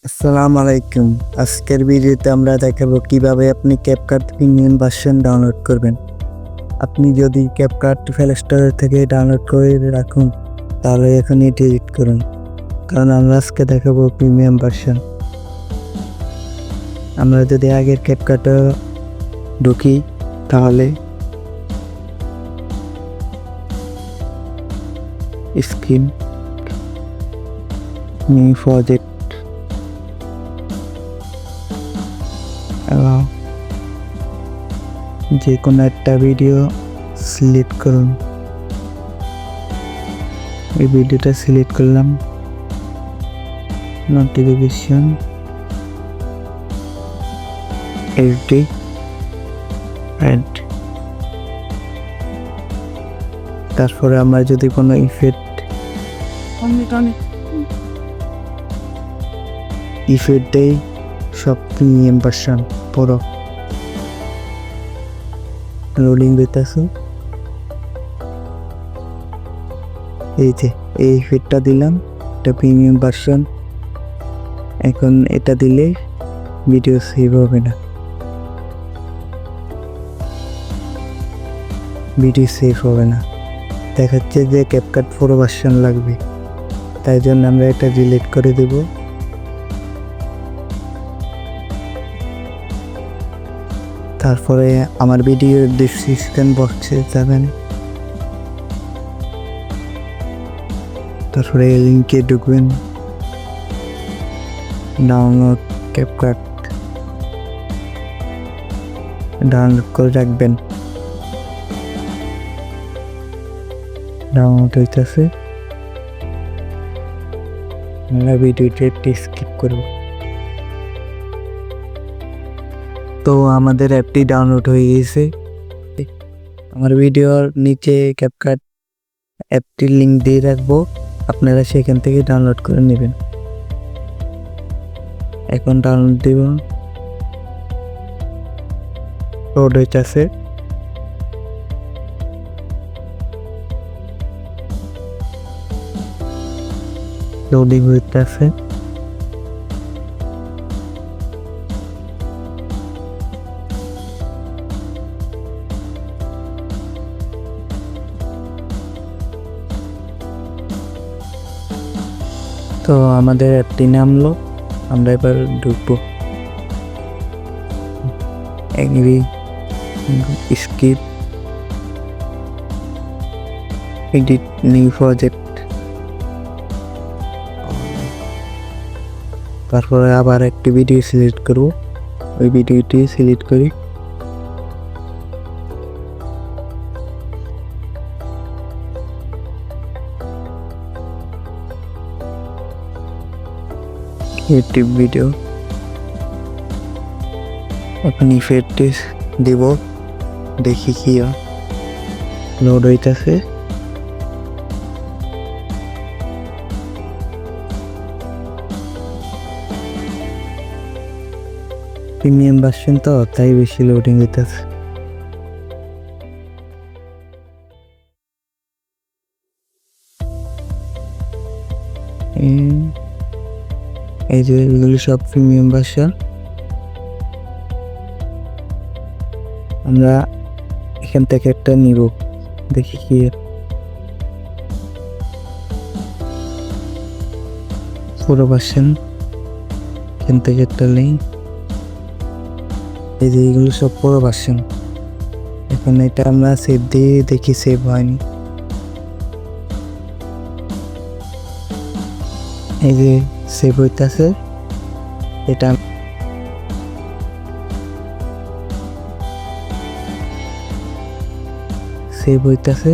আসসালামু আলাইকুম। আজকের ভিডিওতে আমরা দেখাবো কিভাবে আপনি ক্যাপকাট প্রিমিয়াম ভার্সন ডাউনলোড করবেন। আপনি যদি ক্যাপকাট প্লে স্টোর থেকে ডাউনলোড করে রাখুন তাহলে এখনই ডিলিট করুন, কারণ আমরা আজকে দেখাবো প্রিমিয়াম ভার্সন। আমরা যদি আগের ক্যাপকাটে ঢুকি তাহলে স্ক্রিন নিউ প্রজেক্ট যে কোনো একটা ভিডিও সিলেক্ট করুন। এই ভিডিওটা সিলেক্ট করলাম, নোটিফিকেশন এইচডি অ্যাড। তারপরে আমরা যদি কোনো ইফেক্ট দেই, সব প্রিমিয়াম ভার্সন পুরো লোডিং দিতেছে। এই যে এই ইফেক্টটা দিলাম, এটা প্রিমিয়াম ভার্সন। এখন এটা দিলে ভিডিও সেভ হবে না, দেখাচ্ছে যে ক্যাপকাট পুরো ভার্সন লাগবে, তাই জন্য আমরা এটা ডিলিট করে দেব। তারপরে আমার ভিডিওর ডেসক্রিপশন বক্সে যাবেন, তারপরে লিঙ্কে ঢুকবেন, ডাউনলোড ক্যাপকাট ডাউনলোড করে রাখবেন। ডাউনলোড হইতেছে, আমরা ভিডিওটি একটু স্কিপ করব। তো আমাদের অ্যাপটি ডাউনলোড হয়ে গেছে। আমার ভিডিওর নিচে ক্যাপকাট অ্যাপটির লিঙ্ক দিয়ে রাখবো, আপনারা সেখান থেকে ডাউনলোড করে নেবেন। এখন ডাউনলোড দিব, লোড হইতেছে। লোডিং হইতেছে। তো আমাদের অ্যাপটি নামলো, আমরা এবার ঢুকবো। স্কিপ এডিট নিউ প্রজেক্ট, তারপরে আবার একটি ভিডিও সিলেক্ট করব। ওই ভিডিওটি সিলেক্ট করি, ক্রিয়েটিভ ভিডিও। এখন ইফেক্ট দিব, দেখি কি লোড হইতেছে। প্রিমিয়াম ভার্সন তো তাই বেশি লোডিং হইতেছে। এই যে এগুলো সব প্রিমিয়াম ভার্সন। আমরা এখান থেকে একটা নিব, দেখি কি পুরো ভার্সন। এখান থেকে একটা নেই, এই যে এগুলো সব পুরো ভার্সন। এখন এটা আমরা সেভ দিয়ে দেখি, সেভ হয়নি। এই যে সেভ হইতেছে, এটা সেভ হইতেছে।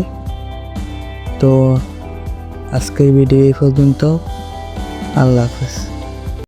তো আজকের ভিডিও এই পর্যন্ত, আল্লাহ হাফেজ।